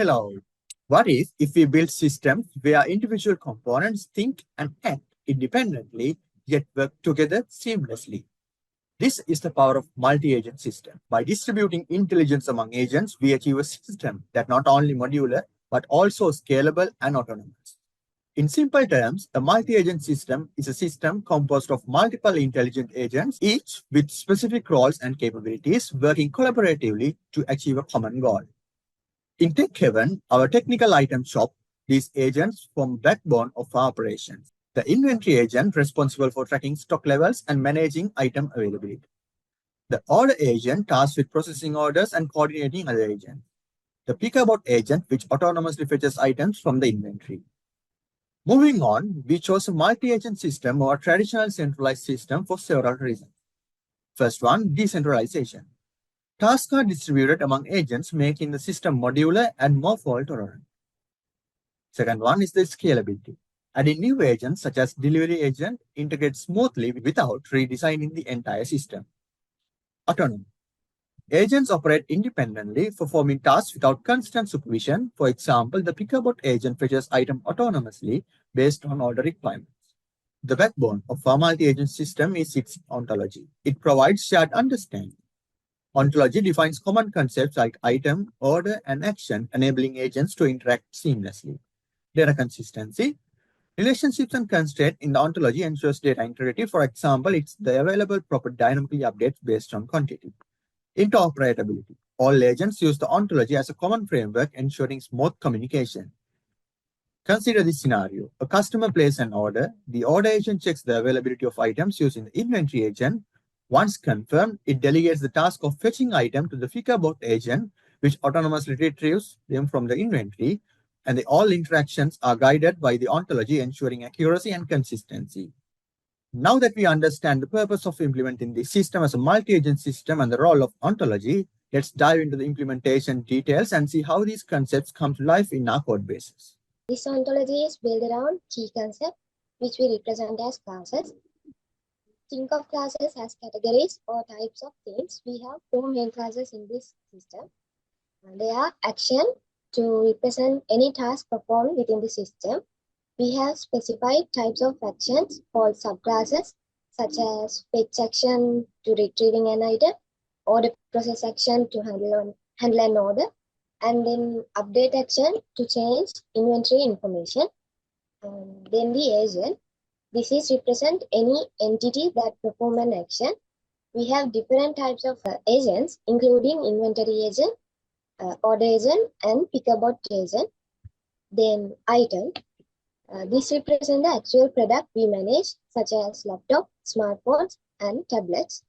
Hello. What if we build systems where individual components think and act independently yet work together seamlessly? This is the power of multi-agent system. By distributing intelligence among agents, we achieve a system that not only modular but also scalable and autonomous. In simple terms, a multi-agent system is a system composed of multiple intelligent agents, each with specific roles and capabilities working collaboratively to achieve a common goal. In Tech Heaven, our technical item shop, these agents form the backbone of our operations. The inventory agent responsible for tracking stock levels and managing item availability. The order agent tasked with processing orders and coordinating other agents. The pickup agent which autonomously fetches items from the inventory. Moving on, we chose a multi-agent system or a traditional centralized system for several reasons. First one, decentralization. Tasks are distributed among agents, making the system modular and more fault-tolerant. Second one is the scalability. Adding new agents such as delivery agent integrates smoothly without redesigning the entire system. Autonomy. Agents operate independently, performing tasks without constant supervision. For example, the pickup agent fetches items autonomously based on order requirements. The backbone of a multi-agent system is its ontology. It provides shared understanding. Ontology defines common concepts like item, order, and action, enabling agents to interact seamlessly. Data consistency. Relationships and constraints in the ontology ensures data integrity. For example, it's the available property dynamically updates based on quantity. Interoperability. All agents use the ontology as a common framework, ensuring smooth communication. Consider this scenario. A customer places an order. The order agent checks the availability of items using the inventory agent. Once confirmed, it delegates the task of fetching item to the pickup agent, which autonomously retrieves them from the inventory, and all interactions are guided by the ontology, ensuring accuracy and consistency. Now that we understand the purpose of implementing the system as a multi-agent system and the role of ontology, let's dive into the implementation details and see how these concepts come to life in our code bases. This ontology is built around key concepts, which we represent as classes. Think of classes as categories or types of things. We have four main classes in this system. They are action to represent any task performed within the system. We have specified types of actions called subclasses, such as fetch action to retrieving an item, order process action to handle an order, and then update action to change inventory information. And then the agent. This is represent any entity that perform an action. We have different types of agents, including inventory agent, order agent, and pickup agent. Then item. This represents the actual product we manage, such as laptop, smartphones, and tablets.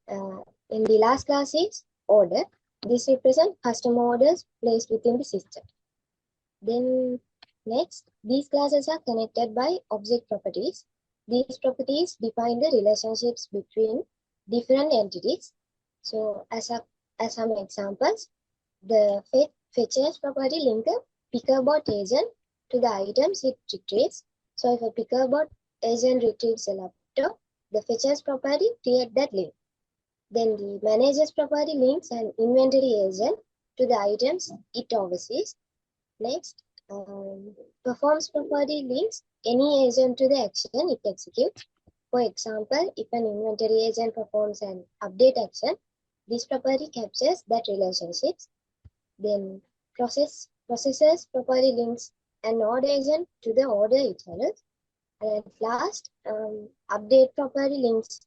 In the last class is order. This represents customer orders placed within the system. Then next, these classes are connected by object properties. These properties define the relationships between different entities. So as some examples, the fetches property links a pickup agent to the items it retrieves. So if a pickup agent retrieves a laptop, the fetches property creates that link. Then the manager's property links an inventory agent to the items it oversees. Next, performs property links any agent to the action it executes. For example, if an inventory agent performs an update action, this property captures that relationships. Then processes property links an order agent to the order it handles. And last, update property links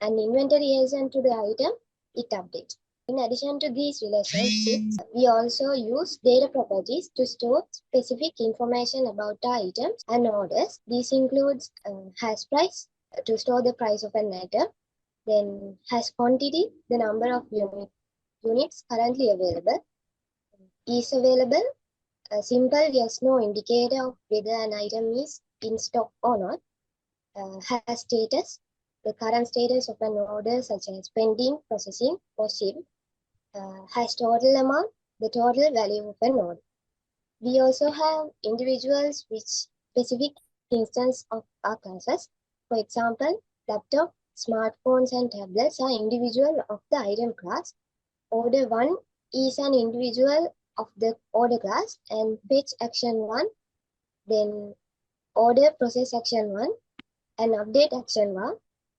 an inventory agent to the item it updates. In addition to these relationships, we also use data properties to store specific information about the items and orders. This includes hash price to store the price of an item, then hash quantity, the number of units currently available, is available, a simple yes/no indicator of whether an item is in stock or not, hash status, the current status of an order such as pending, processing, or shipped, hash total amount, the total value of an order. We also have individuals which specific instance of our classes. For example, laptop, smartphones, and tablets are individual of the item class. Order 1 is an individual of the order class and fetch action 1, then order process action 1 and update action 1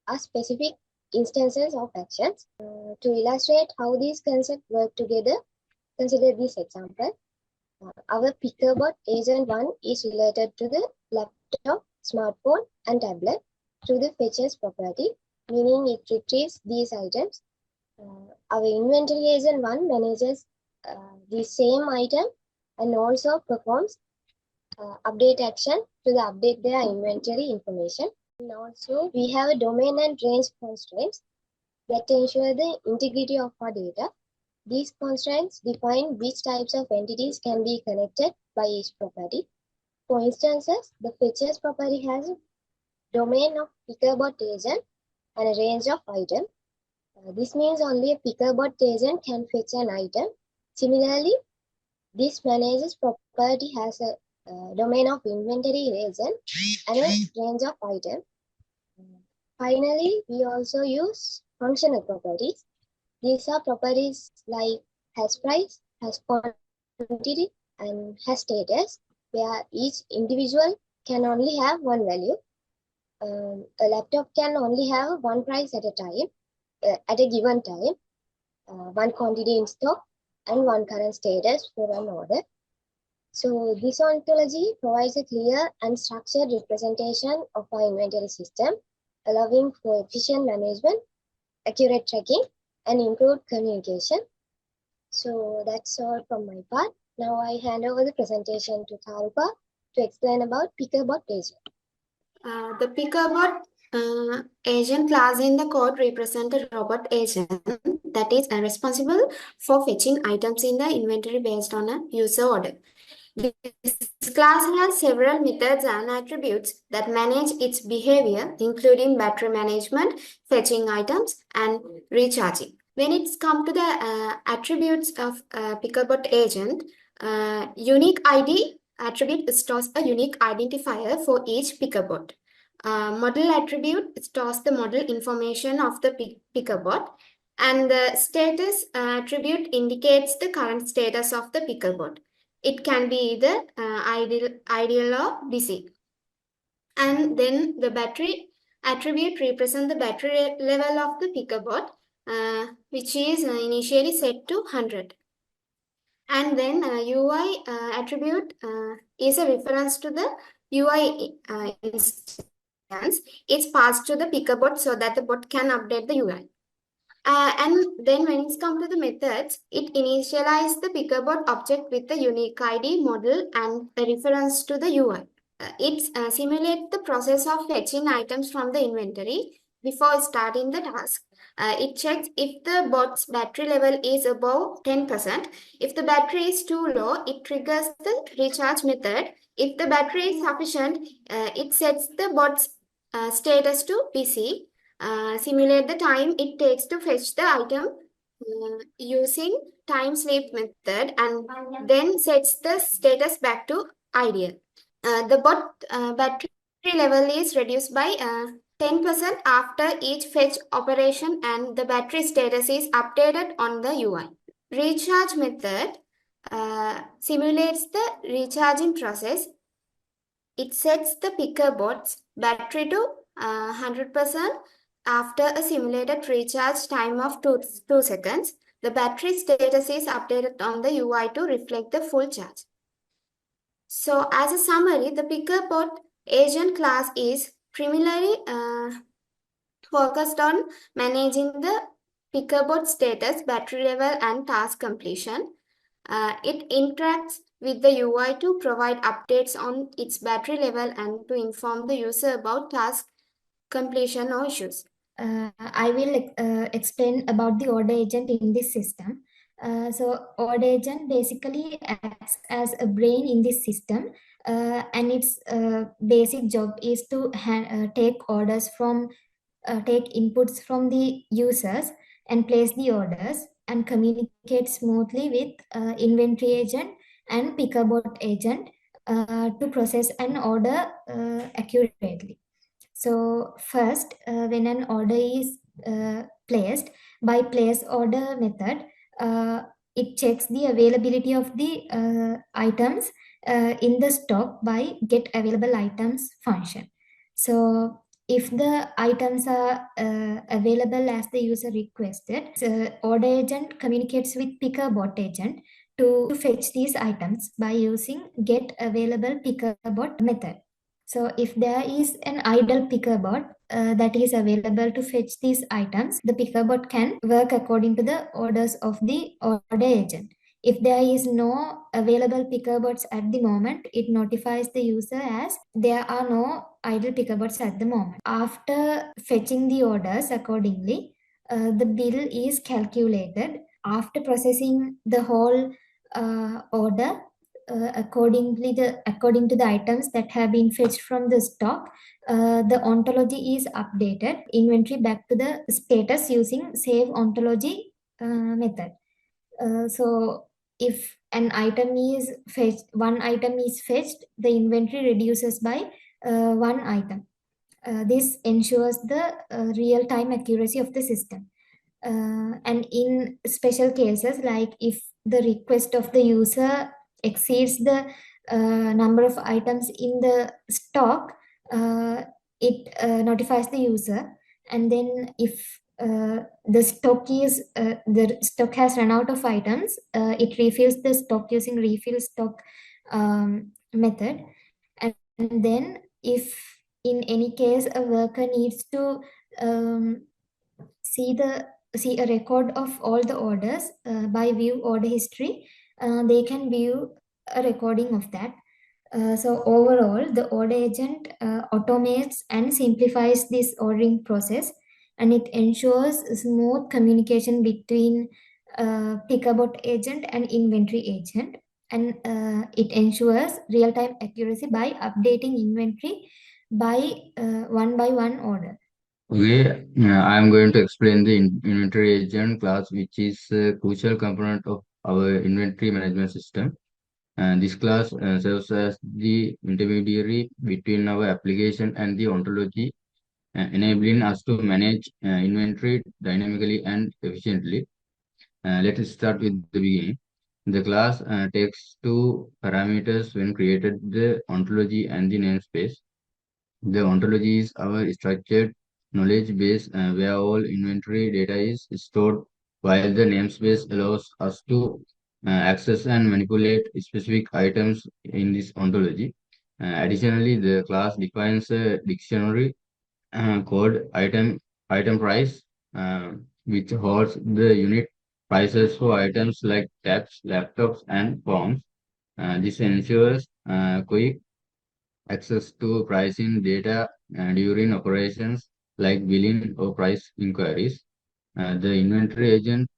are specific instances of actions. To illustrate how these concepts work together, consider this example. Our Pickerbot agent 1 is related to the laptop, smartphone, and tablet through the fetches property, meaning it retrieves these items. Our inventory agent 1 manages the same item and also performs update action to the update their inventory information. And also, we have a domain and range constraints that ensure the integrity of our data. These constraints define which types of entities can be connected by each property. For instances, the fetches property has a domain of Pickerbot agent and a range of items. This means only a Pickerbot agent can fetch an item. Similarly, this manages property has a domain of inventory agent and a range of items. Finally, we also use functional properties. These are properties like has price, has quantity, and has status, where each individual can only have one value. A laptop can only have one price at a time, at a given time, one quantity in stock, and one current status for an order. So this ontology provides a clear and structured representation of our inventory system, allowing for efficient management, accurate tracking, and improved communication. So that's all from my part. Now I hand over the presentation to Tharupa to explain about Pickerbot agent. The Pickerbot agent class in the code represents a robot agent that is responsible for fetching items in the inventory based on a user order. This class has several methods and attributes that manage its behavior, including battery management, fetching items, and recharging. When it's come to the attributes of Pickerbot agent, unique ID attribute stores a unique identifier for each Pickerbot. Model attribute stores the model information of the Pickerbot, and the status attribute indicates the current status of the Pickerbot. It can be either ideal or busy. And then the battery attribute represents the battery level of the Pickerbot, which is initially set to 100. And then UI attribute is a reference to the UI instance. It's passed to the Pickerbot so that the bot can update the UI. And then when it's come to the methods, it initializes the Pickerbot object with the unique ID model and a reference to the UI. It simulates the process of fetching items from the inventory before starting the task. It checks if the bot's battery level is above 10%. If the battery is too low, it triggers the recharge method. If the battery is sufficient, it sets the bot's status to busy. Simulate the time it takes to fetch the item using time sleep method, and then sets the status back to ideal. The bot battery level is reduced by 10% after each fetch operation, and the battery status is updated on the UI. Recharge method simulates the recharging process. It sets the Pickerbot's battery to 100% after a simulated recharge time of 2 seconds. The battery status is updated on the UI to reflect the full charge. So as a summary, the Pickerbot agent class is primarily focused on managing the Pickerbot status, battery level, and task completion. It interacts with the UI to provide updates on its battery level and to inform the user about task completion or issues. I will explain about the order agent in this system. So order agent basically acts as a brain in this system, and its basic job is to take orders from take inputs from the users and place the orders and communicate smoothly with inventory agent and Pickerbot agent to process an order accurately. So first, when an order is placed by place order method, it checks the availability of the items in the stock by get available items function. So if the items are available as the user requested, order agent communicates with picker bot agent to fetch these items by using get available picker bot method. So if there is an idle picker bot that is available to fetch these items, the picker bot can work according to the orders of the order agent. If there is no available picker bots at the moment, it notifies the user as there are no idle picker bots at the moment. After fetching the orders accordingly, the bill is calculated. After processing the whole order, according to the items that have been fetched from the stock, the ontology is updated inventory back to the status using save ontology method. So if an item is fetched, one item is fetched, the inventory reduces by one item. This ensures the real-time accuracy of the system. And in special cases, like if the request of the user exceeds the number of items in the stock, it notifies the user. And then if the stock has run out of items, it refills the stock using refill stock method. And then if in any case a worker needs to see a record of all the orders by view order history, they can view a recording of that. So overall, the order agent automates and simplifies this ordering process, and it ensures smooth communication between Picabot agent and inventory agent, and it ensures real-time accuracy by updating inventory by one order. Okay, I am going to explain the inventory agent class, which is a crucial component of our inventory management system. And this class serves as the intermediary between our application and the ontology, enabling us to manage inventory dynamically and efficiently. Let us start with the beginning. The class takes two parameters when created: the ontology and the namespace. The ontology is our structured knowledge base where all inventory data is stored, while the namespace allows us to access and manipulate specific items in this ontology. Additionally, the class defines a dictionary called item price, which holds the unit prices for items like tabs, laptops, and phones. This ensures quick access to pricing data during operations like billing or price inquiries. The inventory agent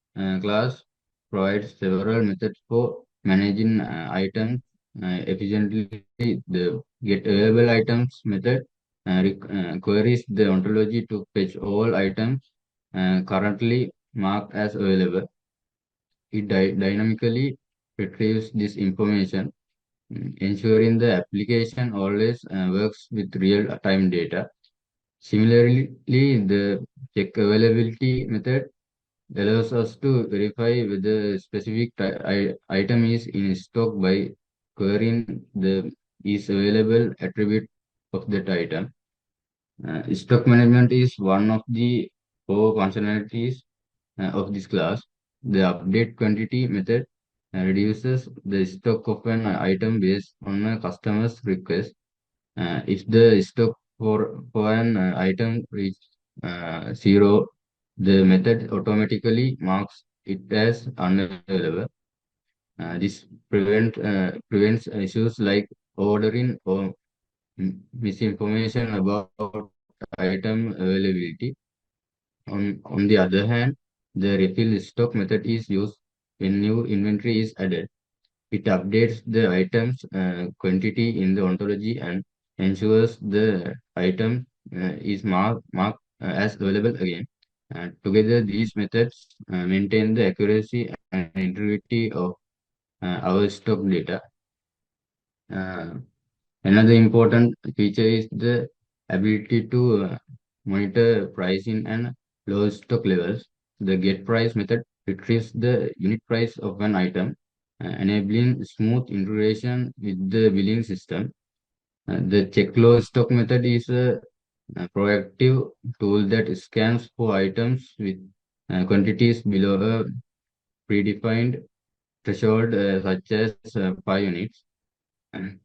class provides several methods for managing items efficiently. The get available items method queries the ontology to fetch all items currently marked as available. It dynamically retrieves this information, ensuring the application always works with real-time data. Similarly, the check availability method allows us to verify whether a specific item is in stock by querying the is available attribute of that item. Stock management is one of the core functionalities of this class. The update quantity method reduces the stock of an item based on a customer's request. If the stock for an item reaches zero, the method automatically marks it as unavailable. This prevents issues like ordering or misinformation about item availability. On the other hand, the refill stock method is used when new inventory is added. It updates the item's quantity in the ontology and ensures the item is marked as available again. Together, these methods maintain the accuracy and integrity of our stock data. Uh, Another important feature is the ability to monitor pricing and low stock levels. The get price method retrieves the unit price of an item, enabling smooth integration with the billing system. The check low stock method is a proactive tool that scans for items with quantities below a predefined threshold, such as 5 units.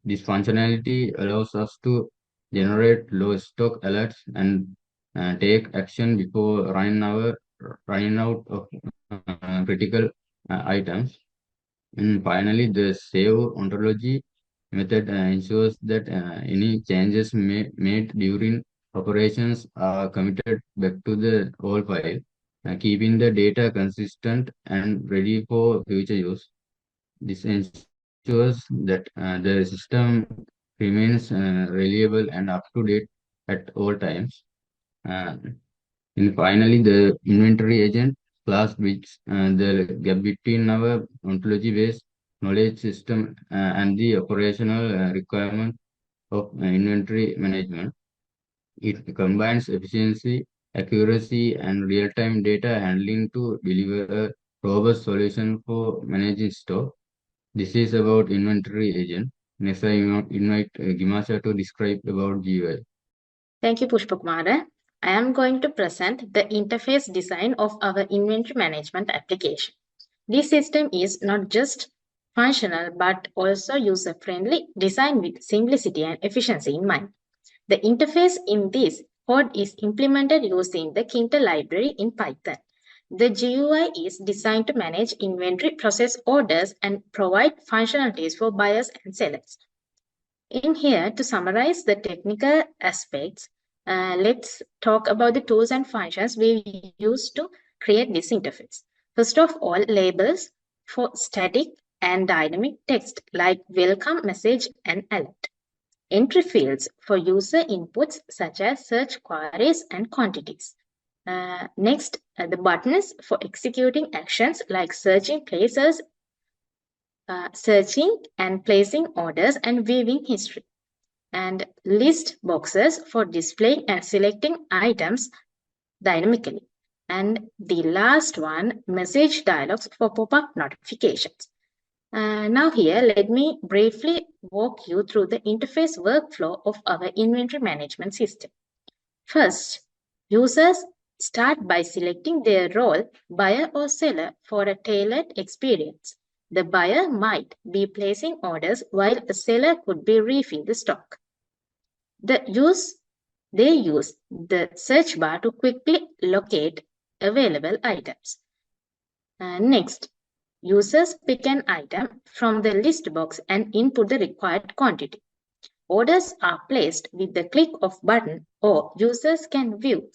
This functionality allows us to generate low stock alerts and take action before running out of critical items. And finally, the save ontology method ensures that any changes made during operations are committed back to the old file, keeping the data consistent and ready for future use. This ensures that the system remains reliable and up to date at all times. Uh, and finally, the inventory agent class, which the gap between our ontology-based knowledge system and the operational requirement of inventory management. It combines efficiency, accuracy, and real-time data handling to deliver a robust solution for managing stock. This is about inventory agent. Next, I invite Gimasha to describe about GUI. Thank you, Pushpakumara. I am going to present the interface design of our inventory management application. This system is not just functional but also user-friendly, designed with simplicity and efficiency in mind. The interface in this code is implemented using the Kinter library in Python. The GUI is designed to manage inventory, process orders, and provide functionalities for buyers and sellers. In here, to summarize the technical aspects, let's talk about the tools and functions we use to create this interface. First of all, labels for static and dynamic text like welcome message and alert. Entry fields for user inputs such as search queries and quantities. Next, the buttons for executing actions like searching and placing orders and viewing history. And list boxes for displaying and selecting items dynamically. And the last one, message dialogues for pop-up notifications. Now here, let me briefly walk you through the interface workflow of our inventory management system. First, users start by selecting their role, buyer or seller, for a tailored experience. The buyer might be placing orders while the seller could be refilling the stock. They use the search bar to quickly locate available items. Next, users pick an item from the list box and input the required quantity. Orders are placed with the click of button, or users can view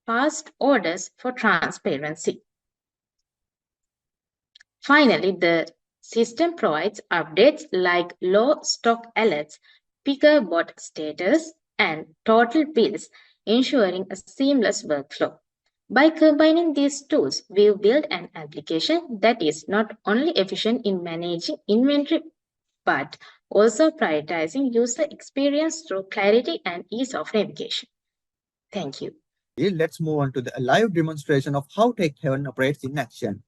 past orders for transparency. Finally, the system provides updates like low stock alerts, picker bot status, and total bills, ensuring a seamless workflow. By combining these tools, we've built an application that is not only efficient in managing inventory, but also prioritizing user experience through clarity and ease of navigation. Thank you. Let's move on to the live demonstration of how Tech Heaven operates in action.